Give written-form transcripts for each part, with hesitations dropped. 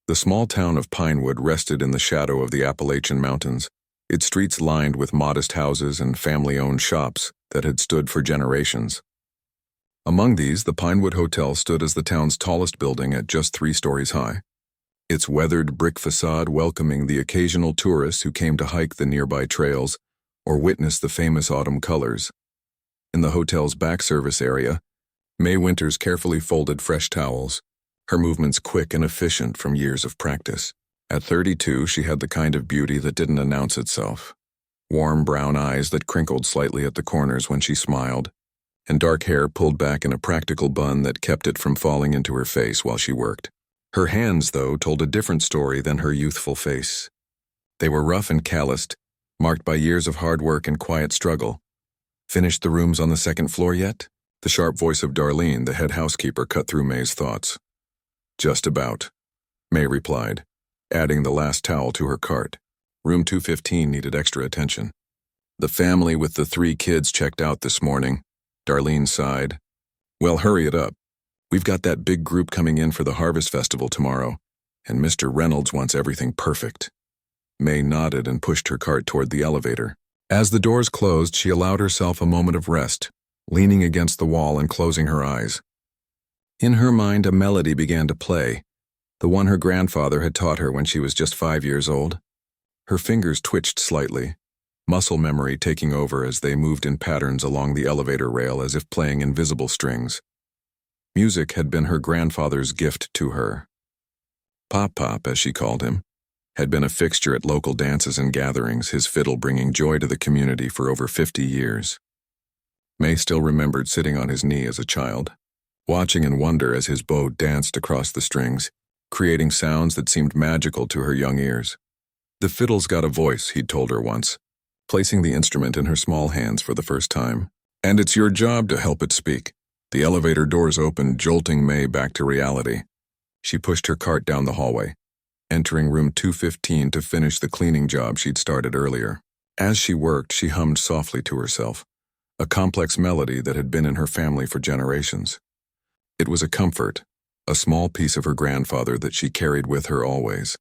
The small town of Pinewood rested in the shadow of the Appalachian Mountains, its streets lined with modest houses and family-owned shops that had stood for generations. Among these, the Pinewood Hotel stood as the town's tallest building at just 3 stories high, its weathered brick facade welcoming the occasional tourists who came to hike the nearby trails or witness the famous autumn colors. In the hotel's back service area, May Winters carefully folded fresh towels, her movements quick and efficient from years of practice. At 32, she had the kind of beauty that didn't announce itself. Warm brown eyes that crinkled slightly at the corners when she smiled, and dark hair pulled back in a practical bun that kept it from falling into her face while she worked. Her hands, though, told a different story than her youthful face. They were rough and calloused, marked by years of hard work and quiet struggle. "Finished the rooms on the 2nd floor yet?" The sharp voice of Darlene, the head housekeeper, cut through May's thoughts. "Just about," May replied, adding the last towel to her cart. Room 215 needed extra attention. "The family with the 3 kids checked out this morning," Darlene sighed. "Well, hurry it up. We've got that big group coming in for the Harvest Festival tomorrow, and Mr. Reynolds wants everything perfect." May nodded and pushed her cart toward the elevator. As the doors closed, she allowed herself a moment of rest, leaning against the wall and closing her eyes. In her mind, a melody began to play, the one her grandfather had taught her when she was just 5 years old. Her fingers twitched slightly, muscle memory taking over as they moved in patterns along the elevator rail as if playing invisible strings. Music had been her grandfather's gift to her. Pop-Pop, as she called him, had been a fixture at local dances and gatherings, his fiddle bringing joy to the community for over 50 years. May still remembered sitting on his knee as a child, watching in wonder as his bow danced across the strings, creating sounds that seemed magical to her young ears. "The fiddle's got a voice," he'd told her once, placing the instrument in her small hands for the first time. "And it's your job to help it speak." The elevator doors opened, jolting May back to reality. She pushed her cart down the hallway, entering room 215 to finish the cleaning job she'd started earlier. As she worked, she hummed softly to herself, a complex melody that had been in her family for generations. It was a comfort, a small piece of her grandfather that she carried with her always.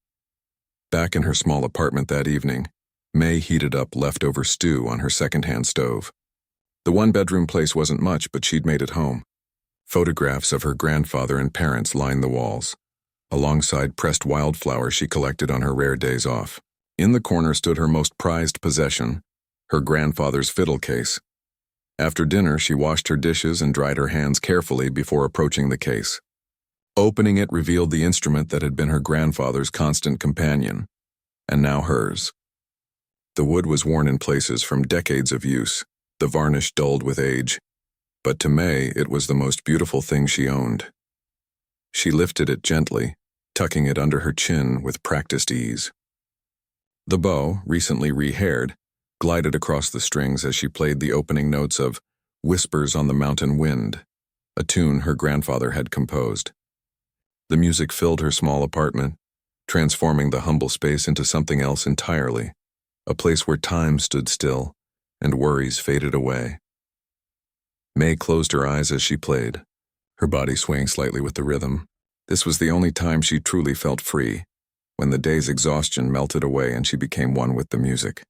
Back in her small apartment that evening, May heated up leftover stew on her second-hand stove. The one-bedroom place wasn't much, but she'd made it home. Photographs of her grandfather and parents lined the walls, alongside pressed wildflowers she collected on her rare days off. In the corner stood her most prized possession, her grandfather's fiddle case. After dinner, she washed her dishes and dried her hands carefully before approaching the case. Opening it revealed the instrument that had been her grandfather's constant companion, and now hers. The wood was worn in places from decades of use, the varnish dulled with age, but to May it was the most beautiful thing she owned. She lifted it gently, tucking it under her chin with practiced ease. The bow, recently re-haired, glided across the strings as she played the opening notes of "Whispers on the Mountain Wind," a tune her grandfather had composed. The music filled her small apartment, transforming the humble space into something else entirely, a place where time stood still and worries faded away. May closed her eyes as she played, her body swaying slightly with the rhythm. This was the only time she truly felt free, when the day's exhaustion melted away and she became one with the music.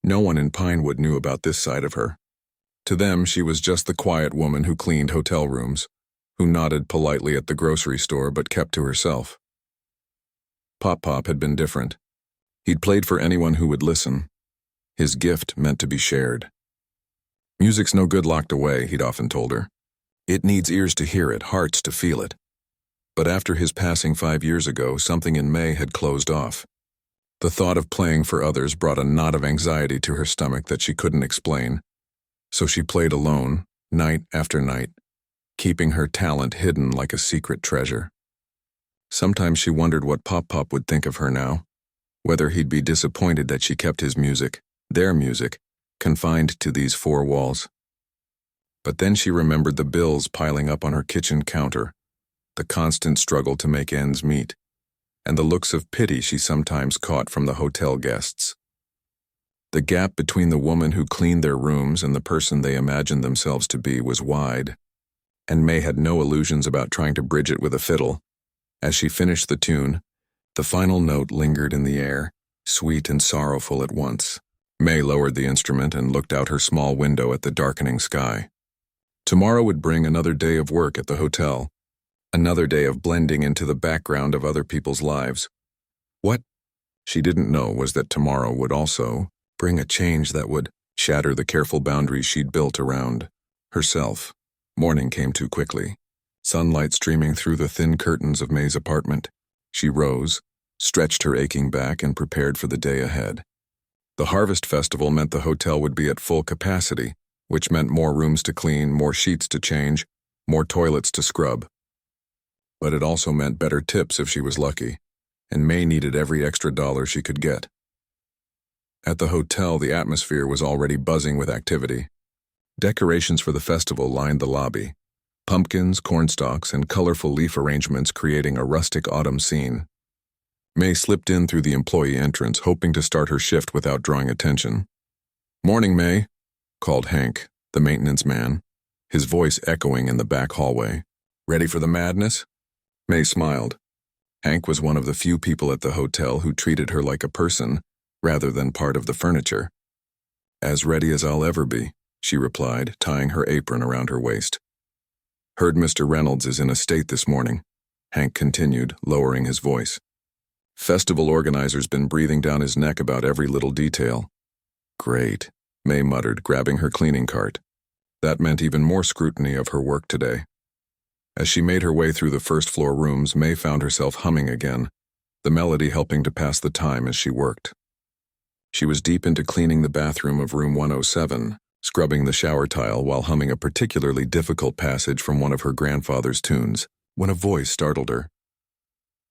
No one in Pinewood knew about this side of her. To them, she was just the quiet woman who cleaned hotel rooms, who nodded politely at the grocery store but kept to herself. Pop-Pop had been different. He'd played for anyone who would listen. His gift meant to be shared. "Music's no good locked away," he'd often told her. "It needs ears to hear it, hearts to feel it." But after his passing 5 years ago, something in May had closed off. The thought of playing for others brought a knot of anxiety to her stomach that she couldn't explain. So she played alone, night after night, keeping her talent hidden like a secret treasure. Sometimes she wondered what Pop-Pop would think of her now, whether he'd be disappointed that she kept his music, their music, confined to these 4 walls. But then she remembered the bills piling up on her kitchen counter, the constant struggle to make ends meet, and the looks of pity she sometimes caught from the hotel guests. The gap between the woman who cleaned their rooms and the person they imagined themselves to be was wide, and May had no illusions about trying to bridge it with a fiddle, As she finished the tune, the final note lingered in the air, sweet and sorrowful at once. May lowered the instrument and looked out her small window at the darkening sky. Tomorrow would bring another day of work at the hotel, another day of blending into the background of other people's lives. What she didn't know was that tomorrow would also bring a change that would shatter the careful boundaries she'd built around herself. Morning came too quickly, sunlight streaming through the thin curtains of May's apartment. She rose, stretched her aching back, and prepared for the day ahead. The Harvest Festival meant the hotel would be at full capacity, which meant more rooms to clean, more sheets to change, more toilets to scrub. But it also meant better tips if she was lucky, and May needed every extra dollar she could get. At the hotel, the atmosphere was already buzzing with activity. Decorations for the festival lined the lobby, pumpkins, cornstalks, and colorful leaf arrangements creating a rustic autumn scene. May slipped in through the employee entrance, hoping to start her shift without drawing attention. "Morning, May," called Hank, the maintenance man, his voice echoing in the back hallway. "Ready for the madness?" May smiled. Hank was one of the few people at the hotel who treated her like a person, rather than part of the furniture. "As ready as I'll ever be," she replied, tying her apron around her waist. "Heard Mr. Reynolds is in a state this morning," Hank continued, lowering his voice. "Festival organizer's been breathing down his neck about every little detail." "Great," May muttered, grabbing her cleaning cart. That meant even more scrutiny of her work today. As she made her way through the first-floor rooms, May found herself humming again, the melody helping to pass the time as she worked. She was deep into cleaning the bathroom of room 107, scrubbing the shower tile while humming a particularly difficult passage from one of her grandfather's tunes, when a voice startled her.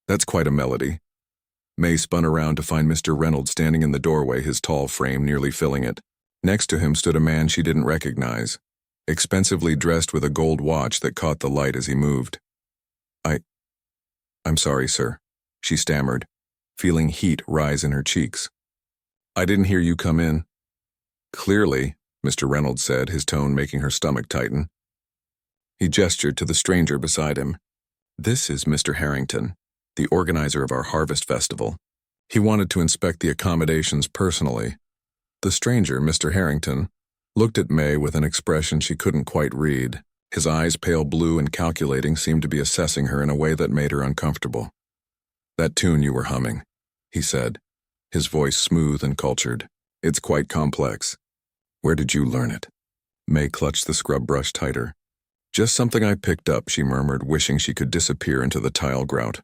"That's quite a melody." May spun around to find Mr. Reynolds standing in the doorway, his tall frame nearly filling it. Next to him stood a man she didn't recognize, expensively dressed with a gold watch that caught the light as he moved. I'm sorry, sir," she stammered, feeling heat rise in her cheeks. "I didn't hear you come in." "Clearly," Mr. Reynolds said, his tone making her stomach tighten. He gestured to the stranger beside him. "This is Mr. Harrington, the organizer of our Harvest Festival. He wanted to inspect the accommodations personally." The stranger, Mr. Harrington, looked at May with an expression she couldn't quite read. His eyes, pale blue and calculating, seemed to be assessing her in a way that made her uncomfortable. "That tune you were humming," he said, his voice smooth and cultured. "It's quite complex. Where did you learn it?" May clutched the scrub brush tighter. "Just something I picked up," she murmured, wishing she could disappear into the tile grout.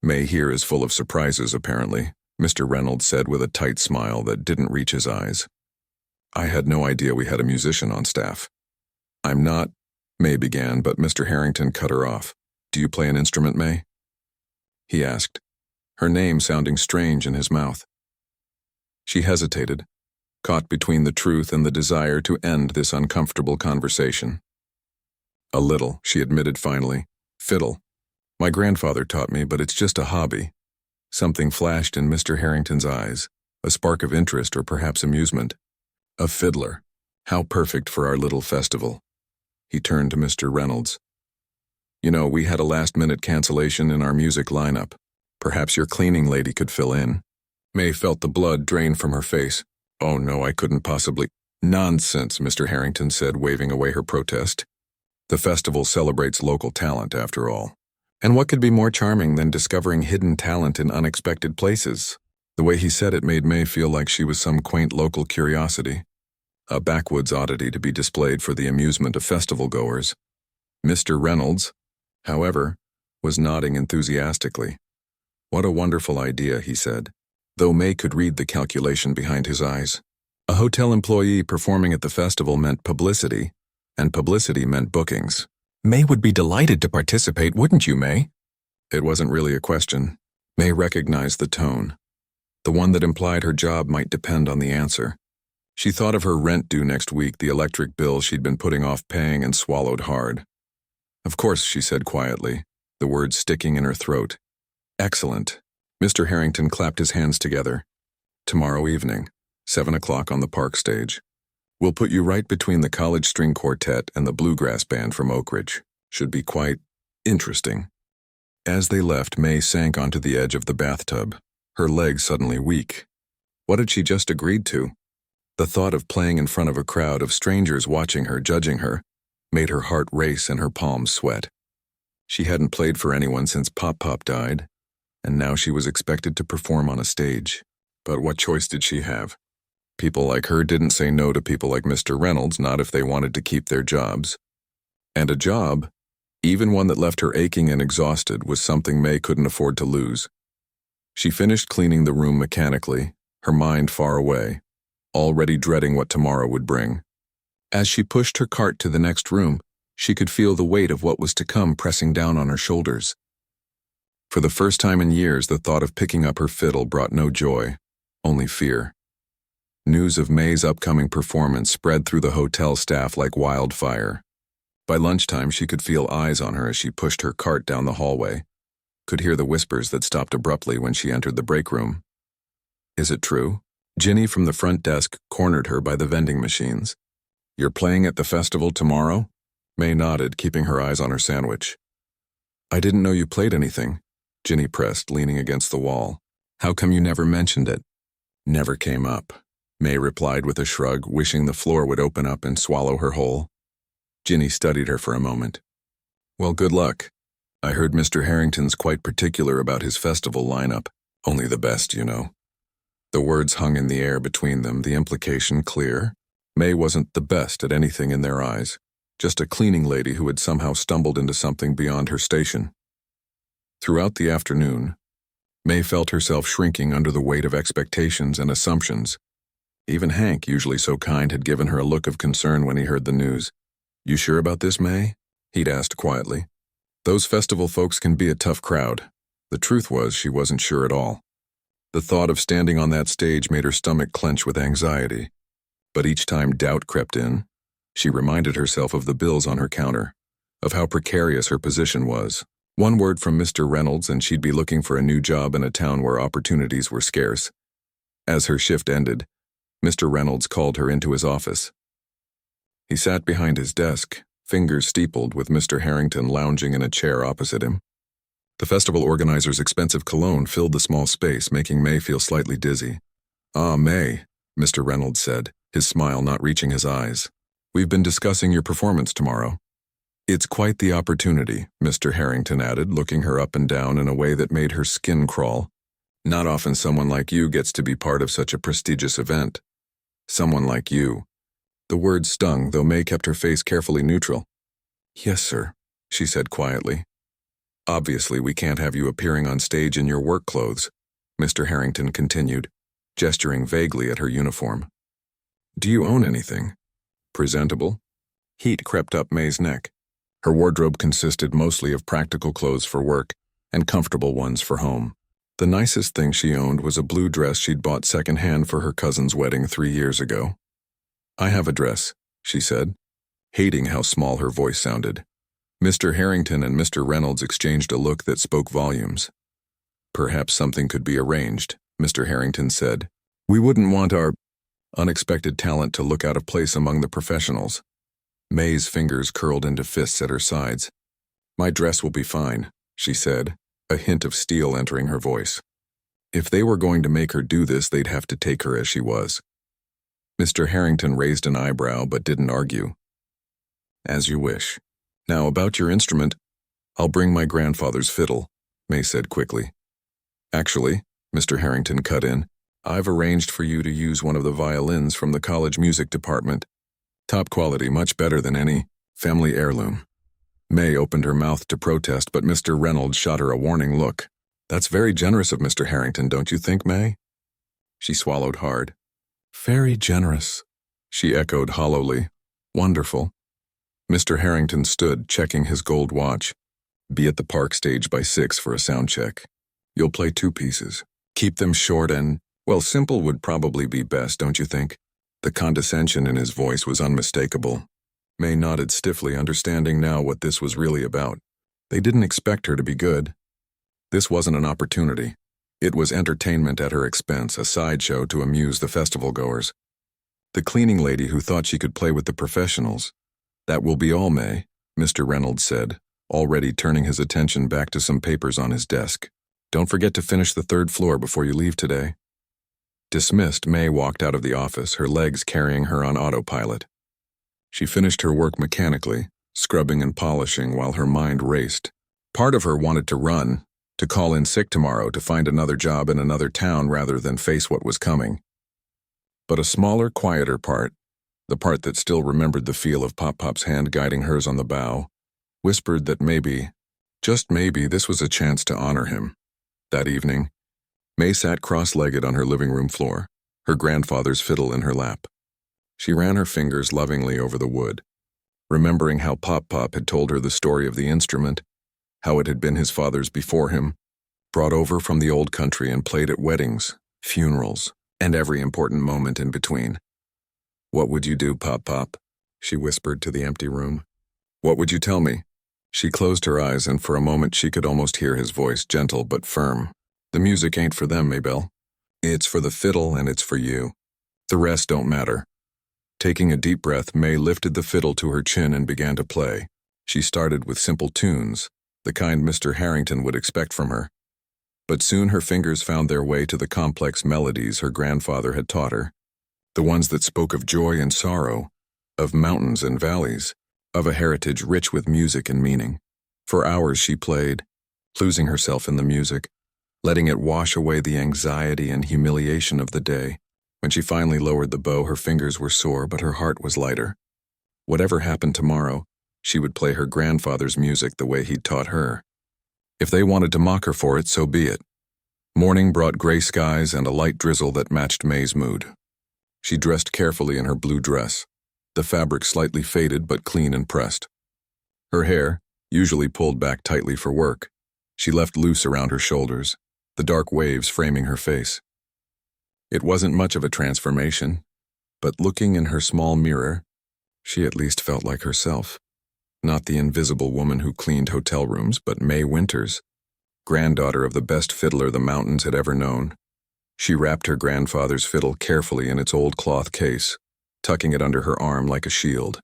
"May here is full of surprises, apparently," Mr. Reynolds said with a tight smile that didn't reach his eyes. "I had no idea we had a musician on staff." "I'm not," May began, but Mr. Harrington cut her off. "Do you play an instrument, May?" he asked, her name sounding strange in his mouth. She hesitated, caught between the truth and the desire to end this uncomfortable conversation. "A little," she admitted finally. "Fiddle. My grandfather taught me, but it's just a hobby." Something flashed in Mr. Harrington's eyes, a spark of interest or perhaps amusement. "A fiddler. How perfect for our little festival." He turned to Mr. Reynolds. "You know, we had a last-minute cancellation in our music lineup. Perhaps your cleaning lady could fill in." May felt the blood drain from her face. "Oh no, I couldn't possibly." "Nonsense," Mr. Harrington said, waving away her protest. "The festival celebrates local talent, after all. And what could be more charming than discovering hidden talent in unexpected places?" The way he said it made May feel like she was some quaint local curiosity, a backwoods oddity to be displayed for the amusement of festival-goers. Mr. Reynolds, however, was nodding enthusiastically. "What a wonderful idea," he said, though May could read the calculation behind his eyes. A hotel employee performing at the festival meant publicity, and publicity meant bookings. "May would be delighted to participate, wouldn't you, May?" It wasn't really a question. May recognized the tone, the one that implied her job might depend on the answer. She thought of her rent due next week, the electric bill she'd been putting off paying, and swallowed hard. "Of course," she said quietly, the words sticking in her throat. "Excellent." Mr. Harrington clapped his hands together. "Tomorrow evening, 7 o'clock on the park stage. We'll put you right between the college string quartet and the bluegrass band from Oak Ridge. Should be quite interesting." As they left, May sank onto the edge of the bathtub, her legs suddenly weak. What had she just agreed to? The thought of playing in front of a crowd of strangers watching her, judging her, made her heart race and her palms sweat. She hadn't played for anyone since Pop died, and now she was expected to perform on a stage. But what choice did she have? People like her didn't say no to people like Mr. Reynolds, not if they wanted to keep their jobs. And a job, even one that left her aching and exhausted, was something May couldn't afford to lose. She finished cleaning the room mechanically, her mind far away, already dreading what tomorrow would bring. As she pushed her cart to the next room, she could feel the weight of what was to come pressing down on her shoulders. For the first time in years, the thought of picking up her fiddle brought no joy, only fear. News of May's upcoming performance spread through the hotel staff like wildfire. By lunchtime, she could feel eyes on her as she pushed her cart down the hallway, could hear the whispers that stopped abruptly when she entered the break room. Is it true? Ginny from the front desk cornered her by the vending machines. You're playing at the festival tomorrow? May nodded, keeping her eyes on her sandwich. I didn't know you played anything, Ginny pressed, leaning against the wall. How come you never mentioned it? Never came up, May replied with a shrug, wishing the floor would open up and swallow her whole. Ginny studied her for a moment. Well, good luck. I heard Mr. Harrington's quite particular about his festival lineup. Only the best, you know. The words hung in the air between them, the implication clear. May wasn't the best at anything in their eyes, just a cleaning lady who had somehow stumbled into something beyond her station. Throughout the afternoon, May felt herself shrinking under the weight of expectations and assumptions. Even Hank, usually so kind, had given her a look of concern when he heard the news. You sure about this, May? He'd asked quietly. Those festival folks can be a tough crowd. The truth was, she wasn't sure at all. The thought of standing on that stage made her stomach clench with anxiety. But each time doubt crept in, she reminded herself of the bills on her counter, of how precarious her position was. One word from Mr. Reynolds and she'd be looking for a new job in a town where opportunities were scarce. As her shift ended, Mr. Reynolds called her into his office. He sat behind his desk, fingers steepled, with Mr. Harrington lounging in a chair opposite him. The festival organizer's expensive cologne filled the small space, making May feel slightly dizzy. Ah, May, Mr. Reynolds said, his smile not reaching his eyes. We've been discussing your performance tomorrow. It's quite the opportunity, Mr. Harrington added, looking her up and down in a way that made her skin crawl. Not often someone like you gets to be part of such a prestigious event. Someone like you. The word stung, though May kept her face carefully neutral. Yes, sir, she said quietly. Obviously, we can't have you appearing on stage in your work clothes, Mr. Harrington continued, gesturing vaguely at her uniform. Do you own anything? Presentable? Heat crept up May's neck. Her wardrobe consisted mostly of practical clothes for work and comfortable ones for home. The nicest thing she owned was a blue dress she'd bought secondhand for her cousin's wedding 3 years ago. I have a dress, she said, hating how small her voice sounded. Mr. Harrington and Mr. Reynolds exchanged a look that spoke volumes. Perhaps something could be arranged, Mr. Harrington said. We wouldn't want our unexpected talent to look out of place among the professionals. May's fingers curled into fists at her sides. My dress will be fine, she said, a hint of steel entering her voice. If they were going to make her do this, they'd have to take her as she was. Mr. Harrington raised an eyebrow but didn't argue. As you wish. Now, about your instrument, I'll bring my grandfather's fiddle, May said quickly. Actually, Mr. Harrington cut in, I've arranged for you to use one of the violins from the college music department. Top quality, much better than any family heirloom. May opened her mouth to protest, but Mr. Reynolds shot her a warning look. That's very generous of Mr. Harrington, don't you think, May? She swallowed hard. Very generous, she echoed hollowly. Wonderful. Mr. Harrington stood, checking his gold watch. Be at the park stage by 6 for a sound check. You'll play 2 pieces. Keep them short and, well, simple would probably be best, don't you think? The condescension in his voice was unmistakable. May nodded stiffly, understanding now what this was really about. They didn't expect her to be good. This wasn't an opportunity. It was entertainment at her expense, a sideshow to amuse the festival goers. The cleaning lady who thought she could play with the professionals. That will be all, May, Mr. Reynolds said, already turning his attention back to some papers on his desk. "Don't forget to finish the third floor before you leave today." Dismissed, May walked out of the office, her legs carrying her on autopilot. She finished her work mechanically, scrubbing and polishing while her mind raced. Part of her wanted to run, to call in sick tomorrow, to find another job in another town rather than face what was coming. But a smaller, quieter part, the part that still remembered the feel of Pop-Pop's hand guiding hers on the bow, whispered that maybe, just maybe, this was a chance to honor him. That evening, May sat cross-legged on her living room floor, her grandfather's fiddle in her lap. She ran her fingers lovingly over the wood, remembering how Pop-Pop had told her the story of the instrument, how it had been his father's before him, brought over from the old country and played at weddings, funerals, and every important moment in between. "What would you do, Pop-Pop?" she whispered to the empty room. "What would you tell me?" She closed her eyes, and for a moment she could almost hear his voice, gentle but firm. "The music ain't for them, Maybelle. It's for the fiddle and it's for you. The rest don't matter." Taking a deep breath, May lifted the fiddle to her chin and began to play. She started with simple tunes, the kind Mr. Harrington would expect from her. But soon her fingers found their way to the complex melodies her grandfather had taught her, the ones that spoke of joy and sorrow, of mountains and valleys, of a heritage rich with music and meaning. For hours she played, losing herself in the music, letting it wash away the anxiety and humiliation of the day. When she finally lowered the bow, her fingers were sore, but her heart was lighter. Whatever happened tomorrow, she would play her grandfather's music the way he'd taught her. If they wanted to mock her for it, so be it. Morning brought gray skies and a light drizzle that matched May's mood. She dressed carefully in her blue dress, the fabric slightly faded but clean and pressed. Her hair, usually pulled back tightly for work, she left loose around her shoulders, the dark waves framing her face. It wasn't much of a transformation, but looking in her small mirror, she at least felt like herself. Not the invisible woman who cleaned hotel rooms, but May Winters, granddaughter of the best fiddler the mountains had ever known. She wrapped her grandfather's fiddle carefully in its old cloth case, tucking it under her arm like a shield.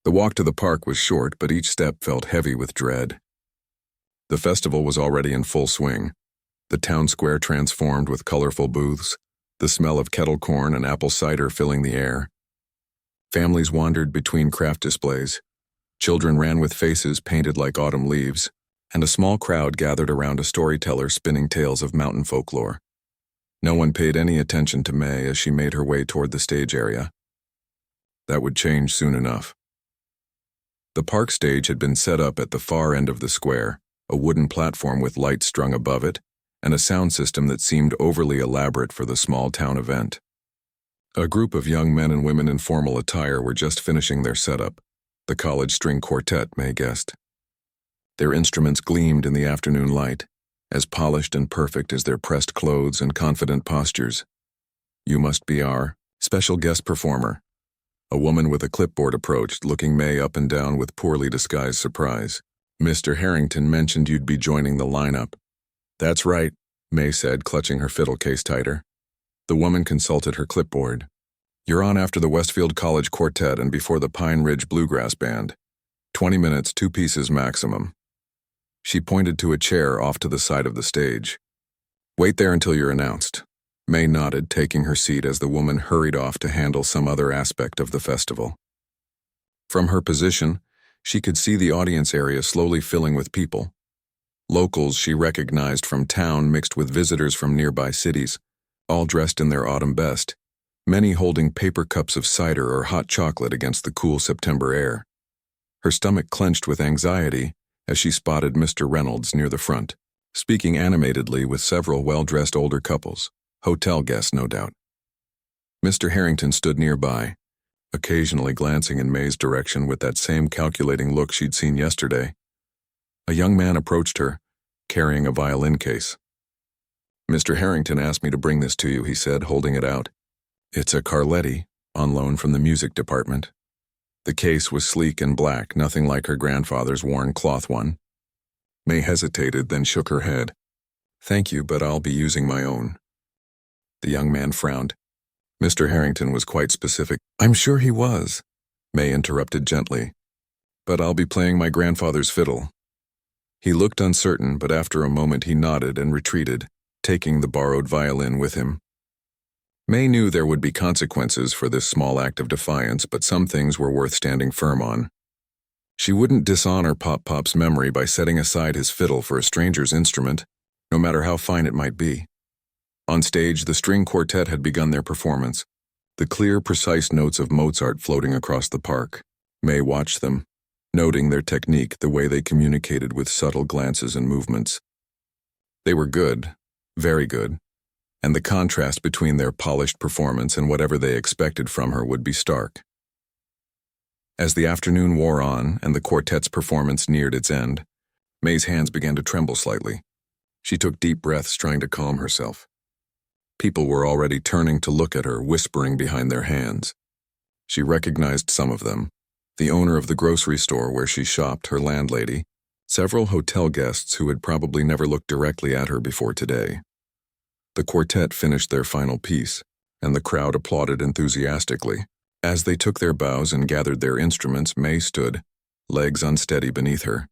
The walk to the park was short, but each step felt heavy with dread. The festival was already in full swing, the town square transformed with colorful booths, the smell of kettle corn and apple cider filling the air. Families wandered between craft displays. Children ran with faces painted like autumn leaves, and a small crowd gathered around a storyteller spinning tales of mountain folklore. No one paid any attention to May as she made her way toward the stage area. That would change soon enough. The park stage had been set up at the far end of the square, a wooden platform with lights strung above it, and a sound system that seemed overly elaborate for the small-town event. A group of young men and women in formal attire were just finishing their setup, the college string quartet, May guessed. Their instruments gleamed in the afternoon light, as polished and perfect as their pressed clothes and confident postures. "You must be our special guest performer." A woman with a clipboard approached, looking May up and down with poorly disguised surprise. "Mr. Harrington mentioned you'd be joining the lineup." "That's right," May said, clutching her fiddle case tighter. The woman consulted her clipboard. "You're on after the Westfield College Quartet and before the Pine Ridge Bluegrass Band. 20 minutes, 2 pieces maximum." She pointed to a chair off to the side of the stage. "Wait there until you're announced." May nodded, taking her seat as the woman hurried off to handle some other aspect of the festival. From her position, she could see the audience area slowly filling with people. Locals she recognized from town mixed with visitors from nearby cities, all dressed in their autumn best, many holding paper cups of cider or hot chocolate against the cool September air. Her stomach clenched with anxiety as she spotted Mr. Reynolds near the front, speaking animatedly with several well-dressed older couples, hotel guests no doubt. Mr. Harrington stood nearby, occasionally glancing in May's direction with that same calculating look she'd seen yesterday. A young man approached her, carrying a violin case. "Mr. Harrington asked me to bring this to you," he said, holding it out. "It's a Carletti, on loan from the music department." The case was sleek and black, nothing like her grandfather's worn cloth one. May hesitated, then shook her head. "Thank you, but I'll be using my own." The young man frowned. Mr. Harrington was quite specific. "I'm sure he was," May interrupted gently. "But I'll be playing my grandfather's fiddle, He looked uncertain, but after a moment he nodded and retreated, taking the borrowed violin with him. May knew there would be consequences for this small act of defiance, but some things were worth standing firm on. She wouldn't dishonor Pop-Pop's memory by setting aside his fiddle for a stranger's instrument, no matter how fine it might be. On stage, the string quartet had begun their performance, the clear, precise notes of Mozart floating across the park. May watched them, noting their technique, the way they communicated with subtle glances and movements. They were good, very good, and the contrast between their polished performance and whatever they expected from her would be stark. As the afternoon wore on and the quartet's performance neared its end, May's hands began to tremble slightly. She took deep breaths, trying to calm herself. People were already turning to look at her, whispering behind their hands. She recognized some of them: the owner of the grocery store where she shopped, her landlady, several hotel guests who had probably never looked directly at her before today. The quartet finished their final piece, and the crowd applauded enthusiastically. As they took their bows and gathered their instruments, May stood, legs unsteady beneath her.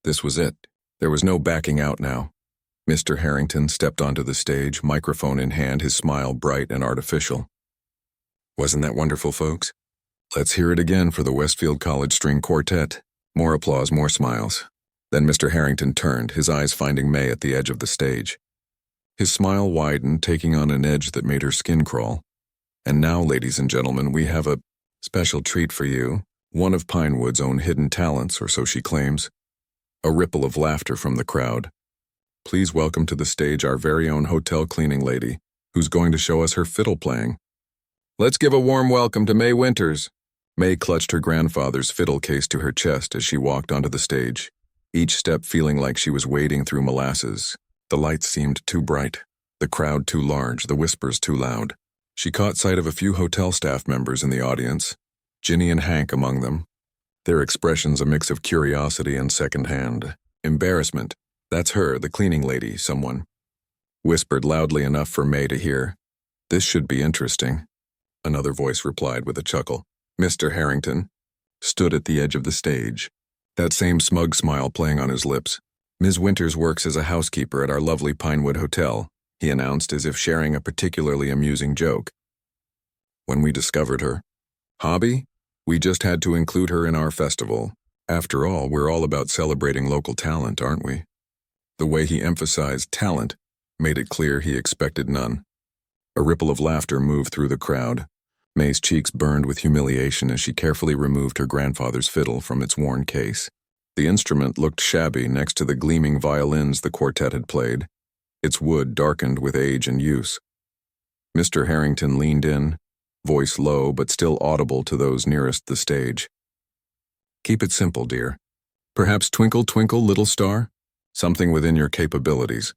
This was it. There was no backing out now. Mr. Harrington stepped onto the stage, microphone in hand, his smile bright and artificial. Wasn't that wonderful, folks? Let's hear it again for the Westfield College String Quartet. More applause, more smiles. Then Mr. Harrington turned, his eyes finding May at the edge of the stage. His smile widened, taking on an edge that made her skin crawl. And now, ladies and gentlemen, we have a special treat for you, one of Pinewood's own hidden talents, or so she claims. A ripple of laughter from the crowd. Please welcome to the stage our very own hotel cleaning lady, who's going to show us her fiddle playing. Let's give a warm welcome to May Winters. May clutched her grandfather's fiddle case to her chest as she walked onto the stage, each step feeling like she was wading through molasses. The lights seemed too bright, the crowd too large, the whispers too loud. She caught sight of a few hotel staff members in the audience, Ginny and Hank among them, their expressions a mix of curiosity and second-hand embarrassment. That's her, the cleaning lady, someone whispered loudly enough for May to hear. This should be interesting. Another voice replied with a chuckle. Mr. Harrington stood at the edge of the stage, that same smug smile playing on his lips. Ms. Winters works as a housekeeper at our lovely Pinewood Hotel, he announced, as if sharing a particularly amusing joke. When we discovered her hobby, we just had to include her in our festival. After all, we're all about celebrating local talent, aren't we? The way he emphasized talent made it clear he expected none. A ripple of laughter moved through the crowd. May's cheeks burned with humiliation as she carefully removed her grandfather's fiddle from its worn case. The instrument looked shabby next to the gleaming violins the quartet had played, its wood darkened with age and use. Mr. Harrington leaned in, voice low but still audible to those nearest the stage. Keep it simple, dear. Perhaps Twinkle, Twinkle, Little Star? Something within your capabilities.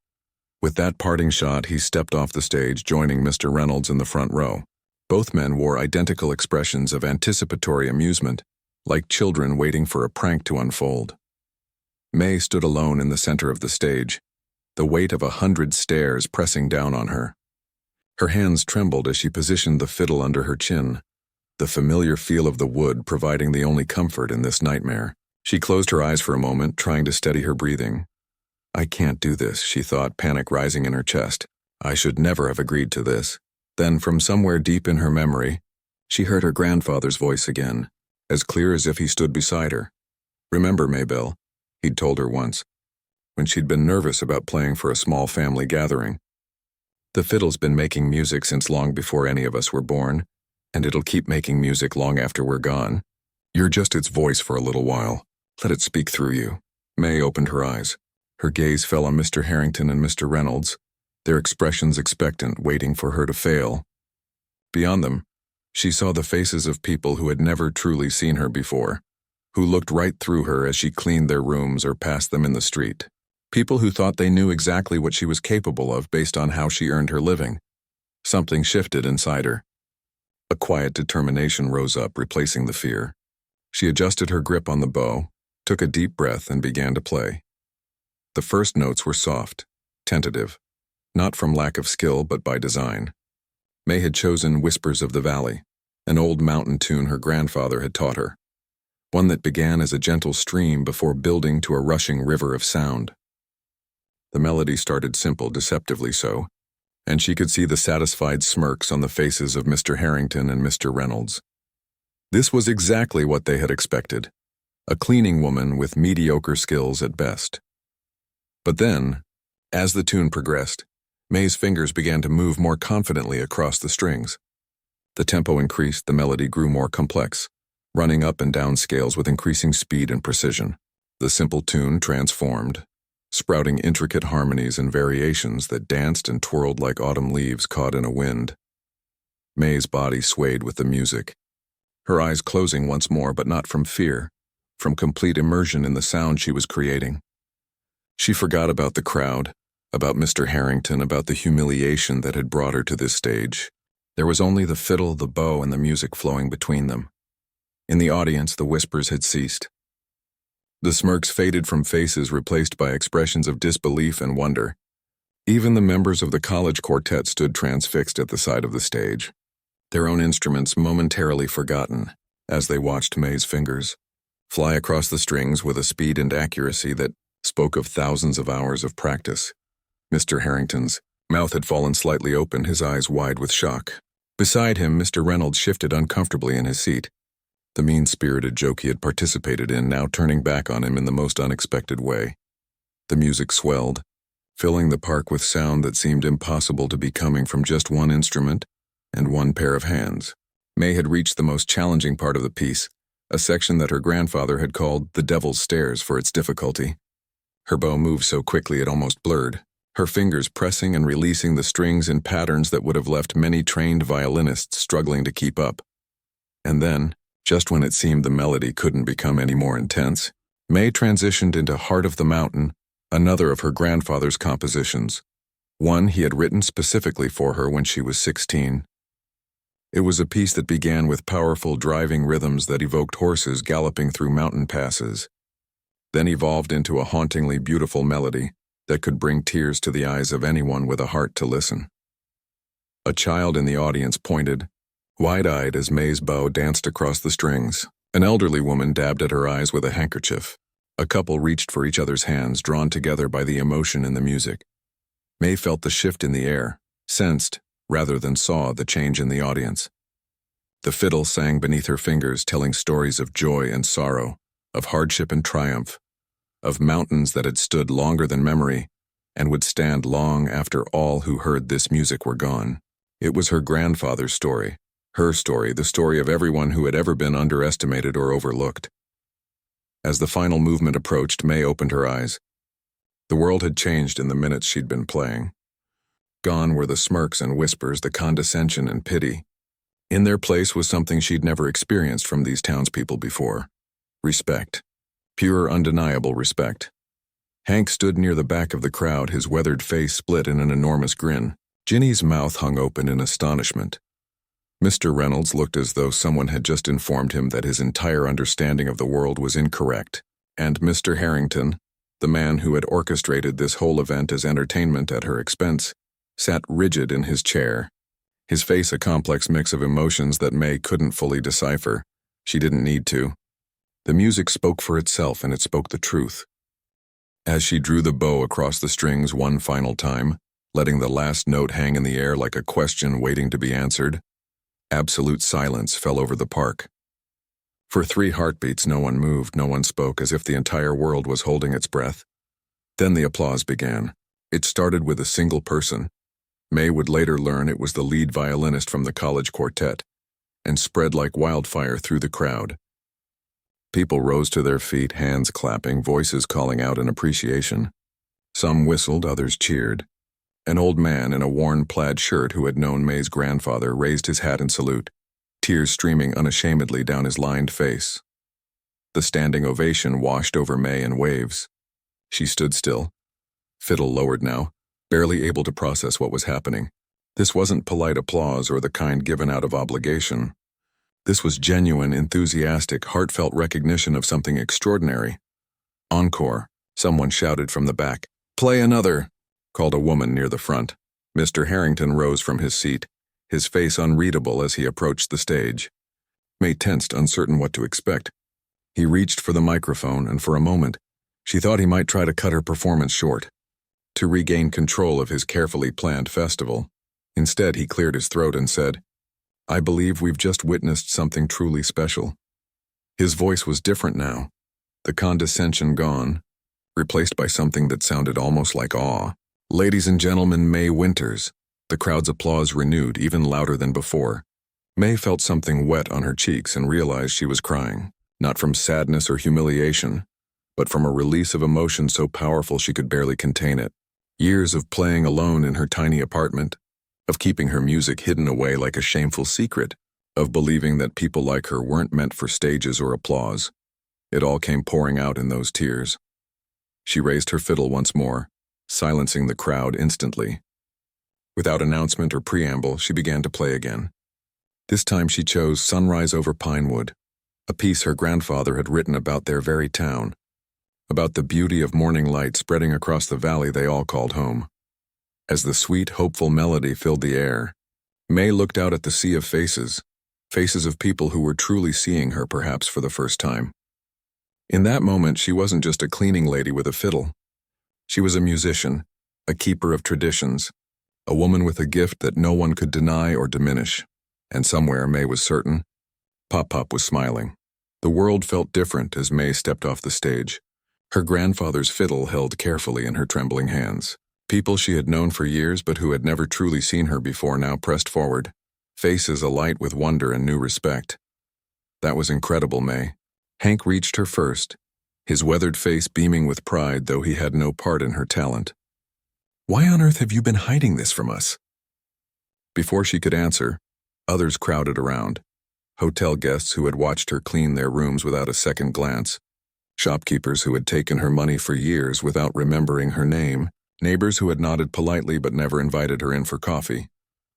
With that parting shot, he stepped off the stage, joining Mr. Reynolds in the front row. Both men wore identical expressions of anticipatory amusement, like children waiting for a prank to unfold. May stood alone in the center of the stage, the weight of 100 stares pressing down on her. Her hands trembled as she positioned the fiddle under her chin, the familiar feel of the wood providing the only comfort in this nightmare. She closed her eyes for a moment, trying to steady her breathing. I can't do this, she thought, panic rising in her chest. I should never have agreed to this. Then, from somewhere deep in her memory, she heard her grandfather's voice again, as clear as if he stood beside her. Remember, Maybelle, he'd told her once, when she'd been nervous about playing for a small family gathering. The fiddle's been making music since long before any of us were born, and it'll keep making music long after we're gone. You're just its voice for a little while. Let it speak through you. May opened her eyes. Her gaze fell on Mr. Harrington and Mr. Reynolds, their expressions expectant, waiting for her to fail. Beyond them, she saw the faces of people who had never truly seen her before, who looked right through her as she cleaned their rooms or passed them in the street. People who thought they knew exactly what she was capable of based on how she earned her living. Something shifted inside her. A quiet determination rose up, replacing the fear. She adjusted her grip on the bow, took a deep breath, and began to play. The first notes were soft, tentative, not from lack of skill but by design. May had chosen Whispers of the Valley, an old mountain tune her grandfather had taught her. one that began as a gentle stream before building to a rushing river of sound. The melody started simple, deceptively so, and she could see the satisfied smirks on the faces of Mr. Harrington and Mr. Reynolds. This was exactly what they had expected, a cleaning woman with mediocre skills at best. But then, as the tune progressed, May's fingers began to move more confidently across the strings. The tempo increased, the melody grew more complex, running up and down scales with increasing speed and precision. The simple tune transformed, sprouting intricate harmonies and variations that danced and twirled like autumn leaves caught in a wind. May's body swayed with the music, her eyes closing once more, but not from fear, from complete immersion in the sound she was creating. She forgot about the crowd, about Mr. Harrington, about the humiliation that had brought her to this stage. There was only the fiddle, the bow, and the music flowing between them. In the audience, the whispers had ceased. The smirks faded from faces, replaced by expressions of disbelief and wonder. Even the members of the college quartet stood transfixed at the side of the stage, their own instruments momentarily forgotten as they watched May's fingers fly across the strings with a speed and accuracy that spoke of thousands of hours of practice. Mr. Harrington's mouth had fallen slightly open, his eyes wide with shock. Beside him, Mr. Reynolds shifted uncomfortably in his seat, the mean-spirited joke he had participated in now turning back on him in the most unexpected way. The music swelled, filling the park with sound that seemed impossible to be coming from just one instrument and one pair of hands. May had reached the most challenging part of the piece, a section that her grandfather had called the Devil's Stairs for its difficulty. Her bow moved so quickly it almost blurred, her fingers pressing and releasing the strings in patterns that would have left many trained violinists struggling to keep up. And then, just when it seemed the melody couldn't become any more intense, May transitioned into Heart of the Mountain, another of her grandfather's compositions, one he had written specifically for her when she was 16. It was a piece that began with powerful driving rhythms that evoked horses galloping through mountain passes, then evolved into a hauntingly beautiful melody that could bring tears to the eyes of anyone with a heart to listen. A child in the audience pointed, wide-eyed, as May's bow danced across the strings. An elderly woman dabbed at her eyes with a handkerchief. A couple reached for each other's hands, drawn together by the emotion in the music. May felt the shift in the air, sensed, rather than saw, the change in the audience. The fiddle sang beneath her fingers, telling stories of joy and sorrow, of hardship and triumph, of mountains that had stood longer than memory and would stand long after all who heard this music were gone. It was her grandfather's story, her story, the story of everyone who had ever been underestimated or overlooked. As the final movement approached, May opened her eyes. The world had changed in the minutes she'd been playing. Gone were the smirks and whispers, the condescension and pity. In their place was something she'd never experienced from these townspeople before: respect. Pure, undeniable respect. Hank stood near the back of the crowd, his weathered face split in an enormous grin. Ginny's mouth hung open in astonishment. Mr. Reynolds looked as though someone had just informed him that his entire understanding of the world was incorrect. And Mr. Harrington, the man who had orchestrated this whole event as entertainment at her expense, sat rigid in his chair, his face a complex mix of emotions that May couldn't fully decipher. She didn't need to. The music spoke for itself, and it spoke the truth. As she drew the bow across the strings one final time, letting the last note hang in the air like a question waiting to be answered, absolute silence fell over the park. For 3 heartbeats, no one moved, no one spoke, as if the entire world was holding its breath. Then the applause began. It started with a single person. May would later learn it was the lead violinist from the college quartet, and spread like wildfire through the crowd. People rose to their feet, hands clapping, voices calling out in appreciation. Some whistled, others cheered. An old man in a worn plaid shirt who had known May's grandfather raised his hat in salute, tears streaming unashamedly down his lined face. The standing ovation washed over May in waves. She stood still, fiddle lowered now, barely able to process what was happening. This wasn't polite applause or the kind given out of obligation. This was genuine, enthusiastic, heartfelt recognition of something extraordinary. Encore, someone shouted from the back. Play another, called a woman near the front. Mr. Harrington rose from his seat, his face unreadable as he approached the stage. May tensed, uncertain what to expect. He reached for the microphone, and for a moment, she thought he might try to cut her performance short, to regain control of his carefully planned festival. Instead, he cleared his throat and said, "I believe we've just witnessed something truly special." His voice was different now, the condescension gone, replaced by something that sounded almost like awe. "Ladies and gentlemen, May Winters." The crowd's applause renewed, even louder than before. May felt something wet on her cheeks and realized she was crying, not from sadness or humiliation, but from a release of emotion so powerful she could barely contain it. Years of playing alone in her tiny apartment, of keeping her music hidden away like a shameful secret, of believing that people like her weren't meant for stages or applause. It all came pouring out in those tears. She raised her fiddle once more, silencing the crowd instantly. Without announcement or preamble, she began to play again. This time she chose "Sunrise Over Pinewood," a piece her grandfather had written about their very town, about the beauty of morning light spreading across the valley they all called home. As the sweet, hopeful melody filled the air, May looked out at the sea of faces, faces of people who were truly seeing her perhaps for the first time. In that moment, she wasn't just a cleaning lady with a fiddle. She was a musician, a keeper of traditions, a woman with a gift that no one could deny or diminish. And somewhere, May was certain, Pop-Pop was smiling. The world felt different as May stepped off the stage, her grandfather's fiddle held carefully in her trembling hands. People she had known for years but who had never truly seen her before now pressed forward, faces alight with wonder and new respect. That was incredible, May. Hank reached her first, his weathered face beaming with pride though he had no part in her talent. "Why on earth have you been hiding this from us?" Before she could answer, others crowded around. Hotel guests who had watched her clean their rooms without a second glance, shopkeepers who had taken her money for years without remembering her name, neighbors who had nodded politely but never invited her in for coffee.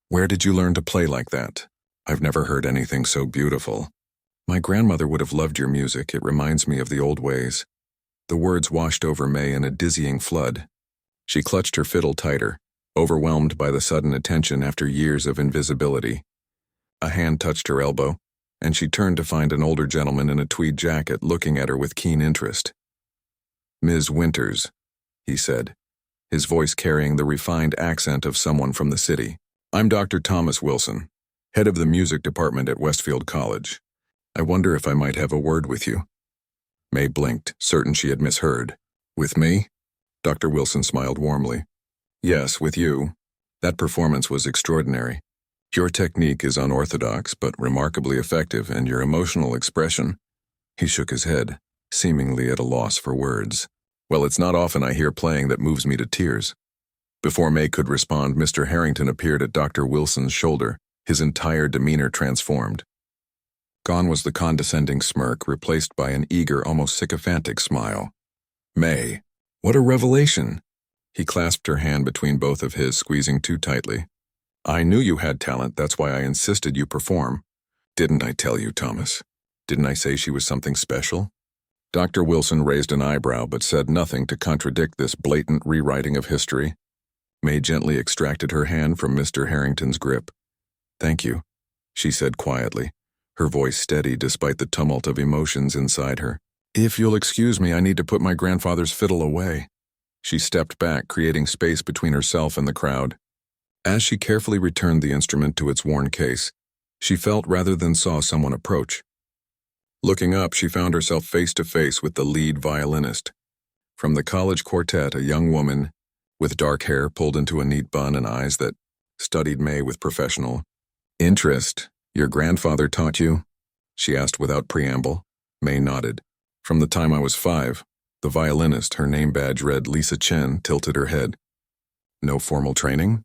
"Where did you learn to play like that? I've never heard anything so beautiful. My grandmother would have loved your music. It reminds me of the old ways." The words washed over May in a dizzying flood. She clutched her fiddle tighter, overwhelmed by the sudden attention after years of invisibility. A hand touched her elbow, and she turned to find an older gentleman in a tweed jacket looking at her with keen interest. "Ms. Winters," he said, his voice carrying the refined accent of someone from the city. "I'm Dr. Thomas Wilson, head of the music department at Westfield College. I wonder if I might have a word with you." May blinked, certain she had misheard. "With me?" Dr. Wilson smiled warmly. "Yes, with you. That performance was extraordinary. Your technique is unorthodox but remarkably effective, and your emotional expression—" He shook his head, seemingly at a loss for words. "Well, it's not often I hear playing that moves me to tears." Before May could respond, Mr. Harrington appeared at Dr. Wilson's shoulder, his entire demeanor transformed. Gone was the condescending smirk, replaced by an eager, almost sycophantic smile. "May, what a revelation!" He clasped her hand between both of his, squeezing too tightly. "I knew you had talent, that's why I insisted you perform. Didn't I tell you, Thomas? Didn't I say she was something special?" Dr. Wilson raised an eyebrow but said nothing to contradict this blatant rewriting of history. May gently extracted her hand from Mr. Harrington's grip. "Thank you," she said quietly, her voice steady despite the tumult of emotions inside her. "If you'll excuse me, I need to put my grandfather's fiddle away." She stepped back, creating space between herself and the crowd. As she carefully returned the instrument to its worn case, she felt rather than saw someone approach. Looking up, she found herself face to face with the lead violinist. From the college quartet, a young woman, with dark hair pulled into a neat bun and eyes that studied May with professional interest. "Your grandfather taught you?" she asked without preamble. May nodded. "From the time I was 5. The violinist, her name badge read Lisa Chen, tilted her head. "No formal training?"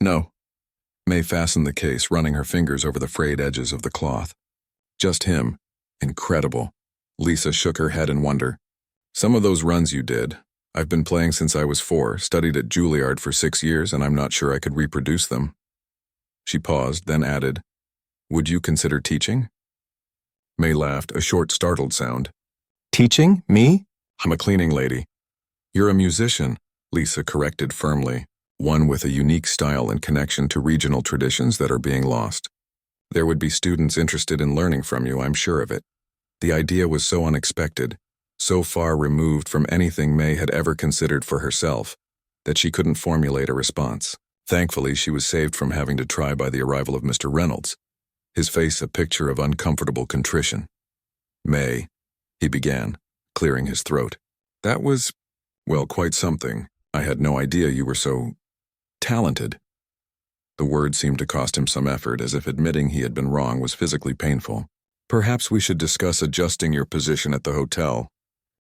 "No." May fastened the case, running her fingers over the frayed edges of the cloth. "Just him. Incredible." Lisa shook her head in wonder. "Some of those runs you did. I've been playing since I was 4, studied at Juilliard for 6 years, and I'm not sure I could reproduce them." She paused, then added, "Would you consider teaching?" May laughed, a short, startled sound. "Teaching? Me? I'm a cleaning lady." "You're a musician," Lisa corrected firmly, one with a unique style and connection to regional traditions that are being lost. "There would be students interested in learning from you, I'm sure of it." The idea was so unexpected, so far removed from anything May had ever considered for herself, that she couldn't formulate a response. Thankfully, she was saved from having to try by the arrival of Mr. Reynolds, his face a picture of uncomfortable contrition. "May," he began, clearing his throat. "That was, well, quite something. I had no idea you were so talented." The word seemed to cost him some effort, as if admitting he had been wrong was physically painful. "Perhaps we should discuss adjusting your position at the hotel.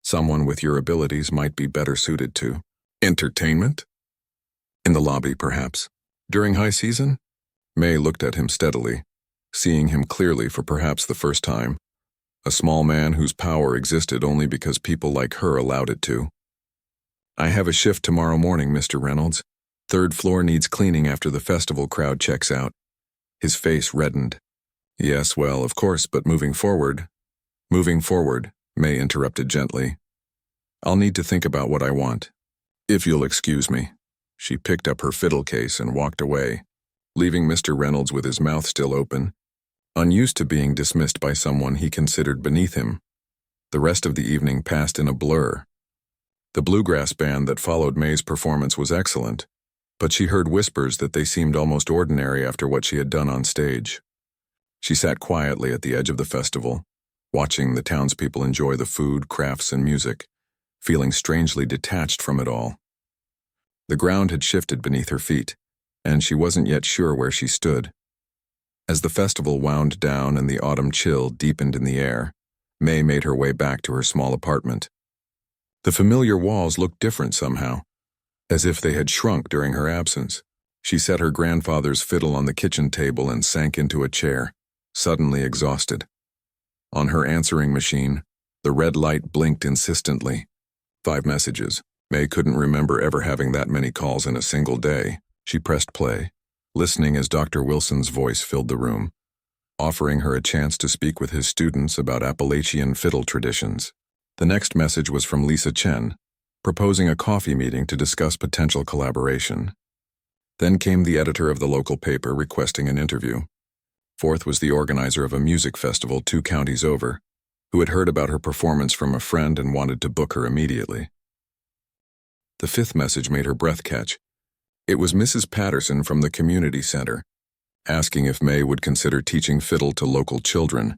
Someone with your abilities might be better suited to entertainment? In the lobby, perhaps. During high season?" May looked at him steadily, seeing him clearly for perhaps the first time. A small man whose power existed only because people like her allowed it to. "I have a shift tomorrow morning, Mr. Reynolds. Third floor needs cleaning after the festival crowd checks out." His face reddened. "Yes, well, of course, but moving forward," May interrupted gently. "I'll need to think about what I want. If you'll excuse me." She picked up her fiddle case and walked away, leaving Mr. Reynolds with his mouth still open, unused to being dismissed by someone he considered beneath him. The rest of the evening passed in a blur. The bluegrass band that followed May's performance was excellent, but she heard whispers that they seemed almost ordinary after what she had done on stage. She sat quietly at the edge of the festival, watching the townspeople enjoy the food, crafts, and music, feeling strangely detached from it all. The ground had shifted beneath her feet, and she wasn't yet sure where she stood. As the festival wound down and the autumn chill deepened in the air, May made her way back to her small apartment. The familiar walls looked different somehow, as if they had shrunk during her absence. She set her grandfather's fiddle on the kitchen table and sank into a chair, suddenly exhausted. On her answering machine, the red light blinked insistently. 5 messages. May couldn't remember ever having that many calls in a single day. She pressed play, listening as Dr. Wilson's voice filled the room, offering her a chance to speak with his students about Appalachian fiddle traditions. The next message was from Lisa Chen, proposing a coffee meeting to discuss potential collaboration. Then came the editor of the local paper requesting an interview. Fourth was the organizer of a music festival 2 counties over, who had heard about her performance from a friend and wanted to book her immediately. The 5th message made her breath catch. It was Mrs. Patterson from the community center, asking if May would consider teaching fiddle to local children,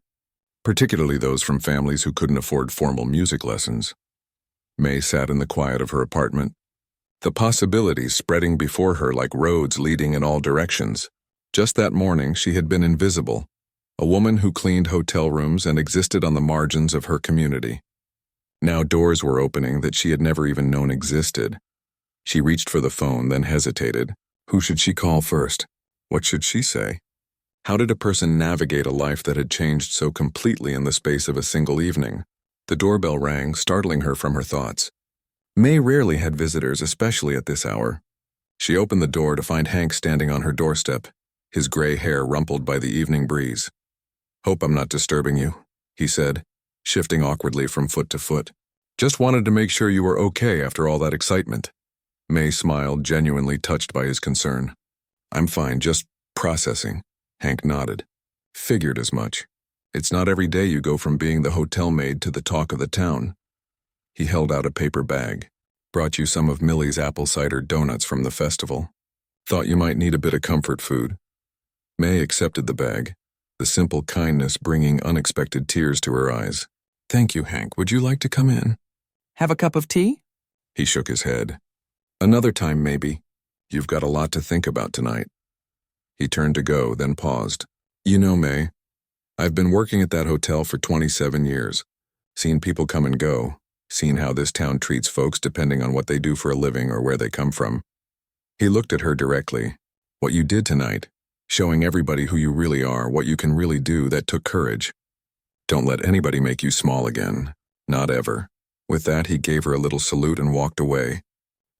particularly those from families who couldn't afford formal music lessons. May sat in the quiet of her apartment, the possibilities spreading before her like roads leading in all directions. Just that morning, she had been invisible, a woman who cleaned hotel rooms and existed on the margins of her community. Now doors were opening that she had never even known existed. She reached for the phone, then hesitated. Who should she call first? What should she say? How did a person navigate a life that had changed so completely in the space of a single evening? The doorbell rang, startling her from her thoughts. May rarely had visitors, especially at this hour. She opened the door to find Hank standing on her doorstep, his gray hair rumpled by the evening breeze. "Hope I'm not disturbing you," he said, shifting awkwardly from foot to foot. "Just wanted to make sure you were okay after all that excitement." May smiled, genuinely touched by his concern. "I'm fine, just processing." Hank nodded. "Figured as much. It's not every day you go from being the hotel maid to the talk of the town." He held out a paper bag. "Brought you some of Millie's apple cider donuts from the festival. Thought you might need a bit of comfort food." May accepted the bag, the simple kindness bringing unexpected tears to her eyes. "Thank you, Hank. Would you like to come in?" Have a cup of tea? He shook his head. "Another time, maybe. You've got a lot to think about tonight." He turned to go, then paused. "You know, May, I've been working at that hotel for 27 years. Seen people come and go. Seen how this town treats folks depending on what they do for a living or where they come from." He looked at her directly. "What you did tonight, showing everybody who you really are, what you can really do, that took courage. Don't let anybody make you small again. Not ever." With that, he gave her a little salute and walked away,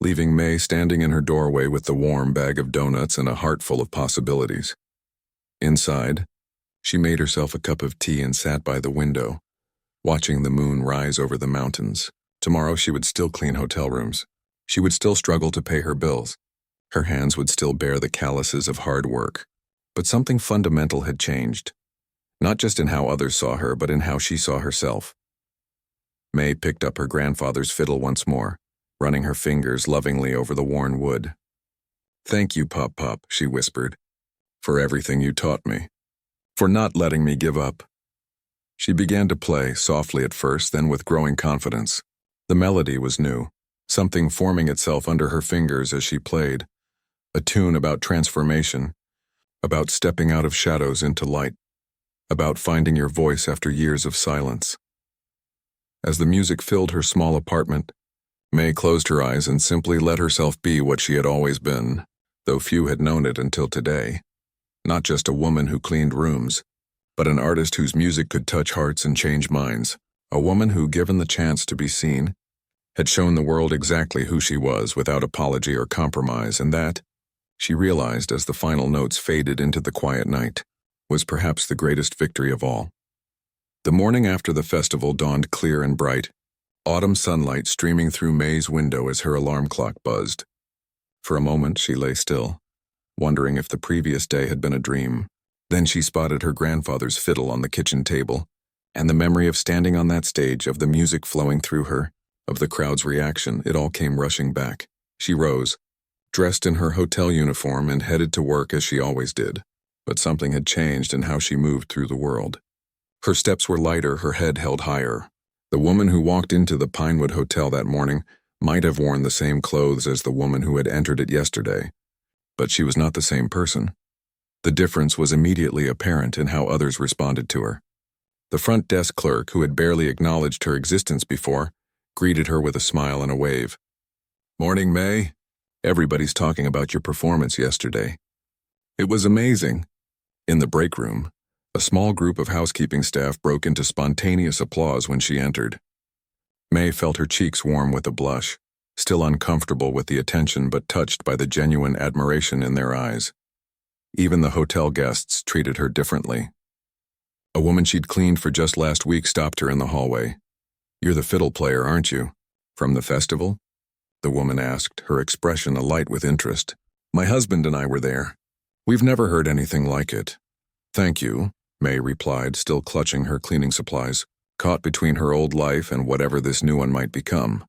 leaving May standing in her doorway with the warm bag of donuts and a heart full of possibilities. Inside, she made herself a cup of tea and sat by the window, watching the moon rise over the mountains. Tomorrow she would still clean hotel rooms. She would still struggle to pay her bills. Her hands would still bear the calluses of hard work. But something fundamental had changed. not just in how others saw her, but in how she saw herself. May picked up her grandfather's fiddle once more, running her fingers lovingly over the worn wood. "Thank you, Pop-Pop," she whispered, "for everything you taught me, for not letting me give up." She began to play, softly at first, then with growing confidence. The melody was new, something forming itself under her fingers as she played, a tune about transformation, about stepping out of shadows into light, about finding your voice after years of silence. As the music filled her small apartment, May closed her eyes and simply let herself be what she had always been, though few had known it until today. Not just a woman who cleaned rooms, but an artist whose music could touch hearts and change minds, a woman who, given the chance to be seen, had shown the world exactly who she was without apology or compromise, and that, she realized as the final notes faded into the quiet night, was perhaps the greatest victory of all. The morning after the festival dawned clear and bright, autumn sunlight streaming through May's window as her alarm clock buzzed. For a moment she lay still, wondering if the previous day had been a dream. Then she spotted her grandfather's fiddle on the kitchen table, and the memory of standing on that stage, of the music flowing through her, of the crowd's reaction, it all came rushing back. She rose, dressed in her hotel uniform, and headed to work as she always did. But something had changed in how she moved through the world. Her steps were lighter, her head held higher. The woman who walked into the Pinewood Hotel that morning might have worn the same clothes as the woman who had entered it yesterday, but she was not the same person. The difference was immediately apparent in how others responded to her. The front desk clerk, who had barely acknowledged her existence before, greeted her with a smile and a wave. "Morning, May. Everybody's talking about your performance yesterday. It was amazing." In the break room, a small group of housekeeping staff broke into spontaneous applause when she entered. May felt her cheeks warm with a blush, still uncomfortable with the attention but touched by the genuine admiration in their eyes. Even the hotel guests treated her differently. A woman she'd cleaned for just last week stopped her in the hallway. "You're the fiddle player, aren't you? From the festival?" the woman asked, her expression alight with interest. "My husband and I were there. We've never heard anything like it." "Thank you," May replied, still clutching her cleaning supplies, caught between her old life and whatever this new one might become.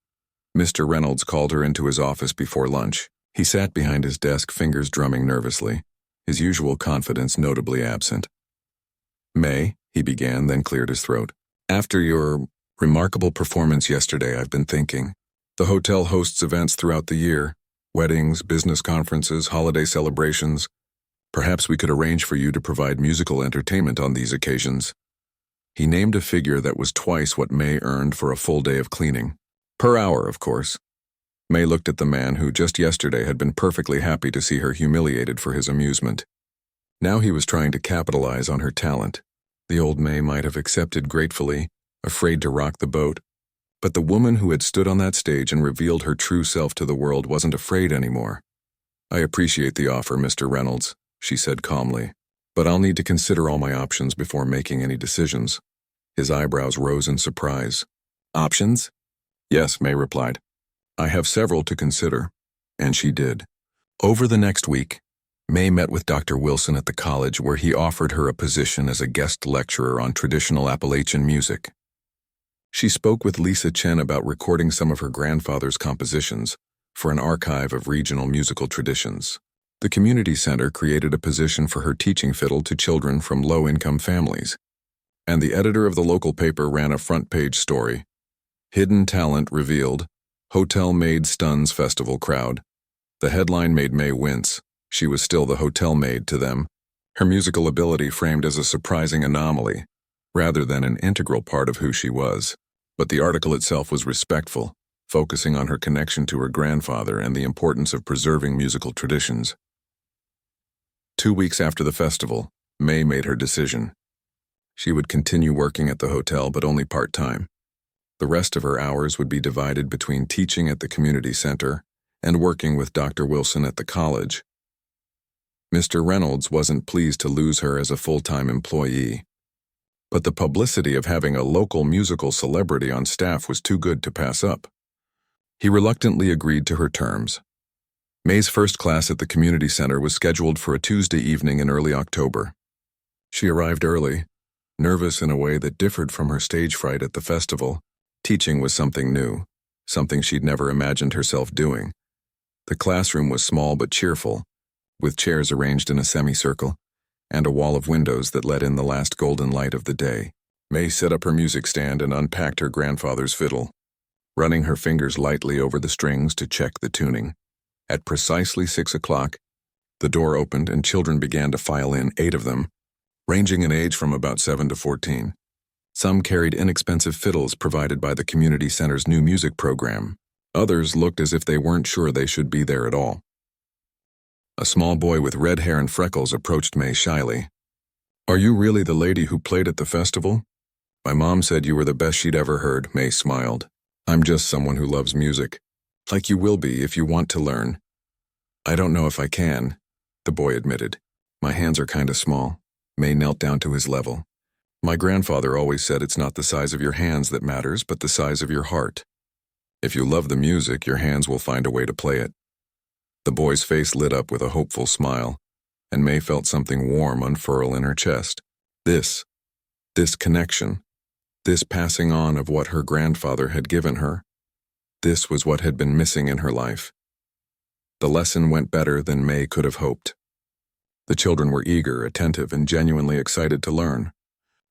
Mr. Reynolds called her into his office before lunch. He sat behind his desk, fingers drumming nervously, his usual confidence notably absent. "May," he began, then cleared his throat. "After your remarkable performance yesterday, I've been thinking. The hotel hosts events throughout the year, weddings, business conferences, holiday celebrations. Perhaps we could arrange for you to provide musical entertainment on these occasions." He named a figure that was twice what May earned for a full day of cleaning. Per hour, of course. May looked at the man who just yesterday had been perfectly happy to see her humiliated for his amusement. Now he was trying to capitalize on her talent. The old May might have accepted gratefully, afraid to rock the boat, but the woman who had stood on that stage and revealed her true self to the world wasn't afraid anymore. "I appreciate the offer, Mr. Reynolds," she said calmly, "but I'll need to consider all my options before making any decisions." His eyebrows rose in surprise. "Options?" "Yes," May replied. "I have several to consider." And she did. Over the next week, May met with Dr. Wilson at the college, where he offered her a position as a guest lecturer on traditional Appalachian music. She spoke with Lisa Chen about recording some of her grandfather's compositions for an archive of regional musical traditions. The community center created a position for her teaching fiddle to children from low-income families, and the editor of the local paper ran a front-page story. "Hidden Talent Revealed, Hotel Maid Stuns Festival Crowd." The headline made May wince. She was still the hotel maid to them, her musical ability framed as a surprising anomaly, rather than an integral part of who she was. But the article itself was respectful, focusing on her connection to her grandfather and the importance of preserving musical traditions. 2 weeks after the festival, May made her decision. She would continue working at the hotel, but only part-time. The rest of her hours would be divided between teaching at the community center and working with Dr. Wilson at the college. Mr. Reynolds wasn't pleased to lose her as a full-time employee, but the publicity of having a local musical celebrity on staff was too good to pass up. He reluctantly agreed to her terms. May's first class at the community center was scheduled for a Tuesday evening in early October. She arrived early, Nervous in a way that differed from her stage fright at the festival, teaching was something new, something she'd never imagined herself doing. The classroom was small but cheerful, with chairs arranged in a semicircle, and a wall of windows that let in the last golden light of the day. May set up her music stand and unpacked her grandfather's fiddle, running her fingers lightly over the strings to check the tuning. At precisely 6 o'clock, the door opened and children began to file in, 8 of them, ranging in age from about 7 to 14. Some carried inexpensive fiddles provided by the community center's new music program. Others looked as if they weren't sure they should be there at all. A small boy with red hair and freckles approached May shyly. "Are you really the lady who played at the festival? My mom said you were the best she'd ever heard," May smiled. "I'm just someone who loves music. Like you will be if you want to learn." "I don't know if I can," the boy admitted. "My hands are kinda small." May knelt down to his level. "My grandfather always said it's not the size of your hands that matters, but the size of your heart. If you love the music, your hands will find a way to play it." The boy's face lit up with a hopeful smile, and May felt something warm unfurl in her chest. This connection, this passing on of what her grandfather had given her, this was what had been missing in her life. The lesson went better than May could have hoped. The children were eager, attentive, and genuinely excited to learn.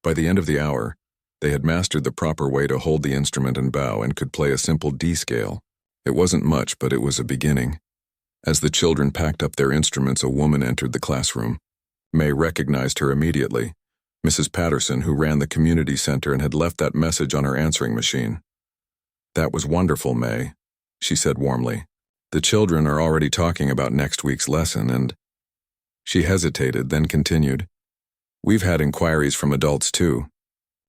By the end of the hour, they had mastered the proper way to hold the instrument and bow and could play a simple D scale. It wasn't much, but it was a beginning. As the children packed up their instruments, a woman entered the classroom. May recognized her immediately, Mrs. Patterson, who ran the community center and had left that message on her answering machine. "That was wonderful, May," she said warmly. "The children are already talking about next week's lesson and—" She hesitated, then continued. "We've had inquiries from adults too.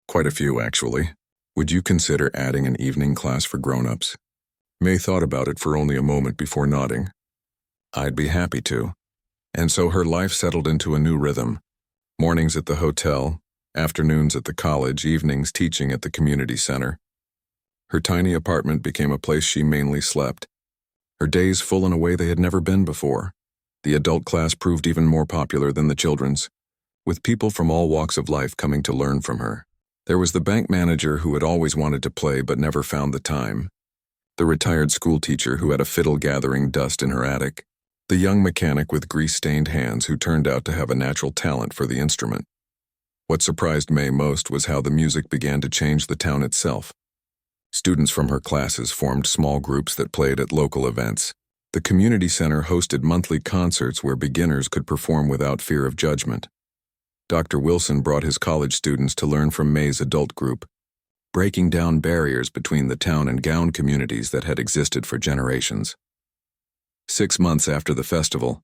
Quite a few, actually. Would you consider adding an evening class for grown-ups?" May thought about it for only a moment before nodding. "I'd be happy to." And so her life settled into a new rhythm. Mornings at the hotel, afternoons at the college, evenings teaching at the community center. Her tiny apartment became a place she mainly slept. Her days full in a way they had never been before. The adult class proved even more popular than the children's, with people from all walks of life coming to learn from her. There was the bank manager who had always wanted to play but never found the time. The retired school teacher who had a fiddle gathering dust in her attic. The young mechanic with grease-stained hands who turned out to have a natural talent for the instrument. What surprised May most was how the music began to change the town itself. Students from her classes formed small groups that played at local events. The community center hosted monthly concerts where beginners could perform without fear of judgment. Dr. Wilson brought his college students to learn from May's adult group, breaking down barriers between the town and gown communities that had existed for generations. 6 months after the festival,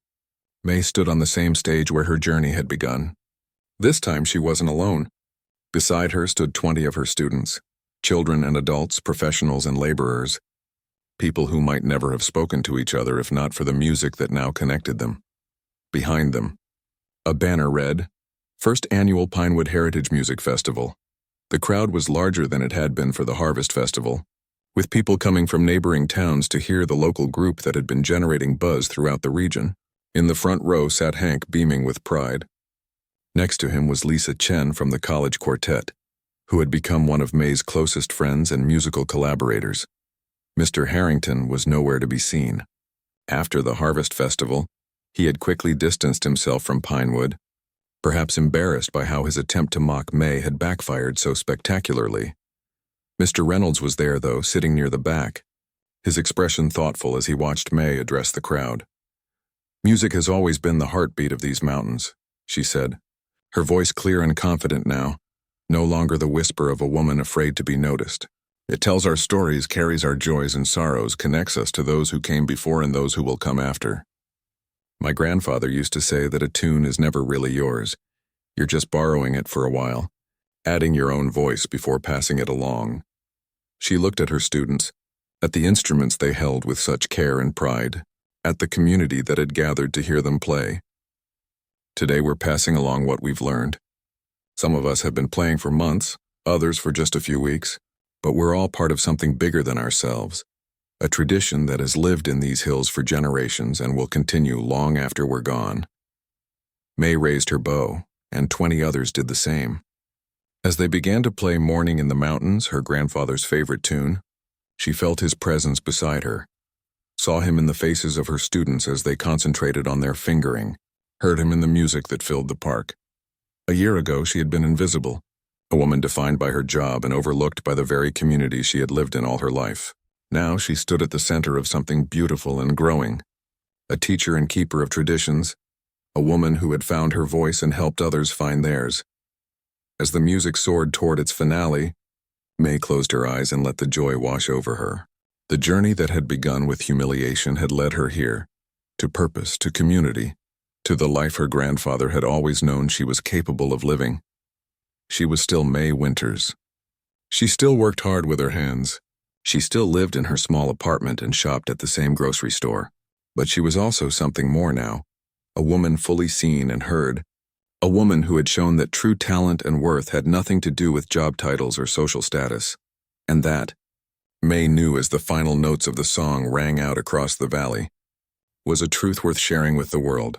May stood on the same stage where her journey had begun. This time she wasn't alone. Beside her stood 20 of her students, children and adults, professionals and laborers, people who might never have spoken to each other if not for the music that now connected them. Behind them, a banner read, "First Annual Pinewood Heritage Music Festival." The crowd was larger than it had been for the Harvest Festival, with people coming from neighboring towns to hear the local group that had been generating buzz throughout the region. In the front row sat Hank, beaming with pride. Next to him was Lisa Chen from the college quartet, who had become one of May's closest friends and musical collaborators. Mr. Harrington was nowhere to be seen. After the Harvest Festival, he had quickly distanced himself from Pinewood, perhaps embarrassed by how his attempt to mock May had backfired so spectacularly. Mr. Reynolds was there, though, sitting near the back, his expression thoughtful as he watched May address the crowd. "Music has always been the heartbeat of these mountains," she said, her voice clear and confident now, no longer the whisper of a woman afraid to be noticed. "It tells our stories, carries our joys and sorrows, connects us to those who came before and those who will come after. My grandfather used to say that a tune is never really yours. You're just borrowing it for a while, adding your own voice before passing it along." She looked at her students, at the instruments they held with such care and pride, at the community that had gathered to hear them play. "Today we're passing along what we've learned. Some of us have been playing for months, others for just a few weeks, but we're all part of something bigger than ourselves, a tradition that has lived in these hills for generations and will continue long after we're gone." May raised her bow, and 20 others did the same. As they began to play Morning in the Mountains, her grandfather's favorite tune, she felt his presence beside her, saw him in the faces of her students as they concentrated on their fingering, heard him in the music that filled the park. A year ago, she had been invisible, a woman defined by her job and overlooked by the very community she had lived in all her life. Now she stood at the center of something beautiful and growing, a teacher and keeper of traditions, a woman who had found her voice and helped others find theirs. As the music soared toward its finale, May closed her eyes and let the joy wash over her. The journey that had begun with humiliation had led her here, to purpose, to community, to the life her grandfather had always known she was capable of living. She was still May Winters. She still worked hard with her hands. She still lived in her small apartment and shopped at the same grocery store. But she was also something more now, a woman fully seen and heard, a woman who had shown that true talent and worth had nothing to do with job titles or social status. And that, May knew as the final notes of the song rang out across the valley, was a truth worth sharing with the world.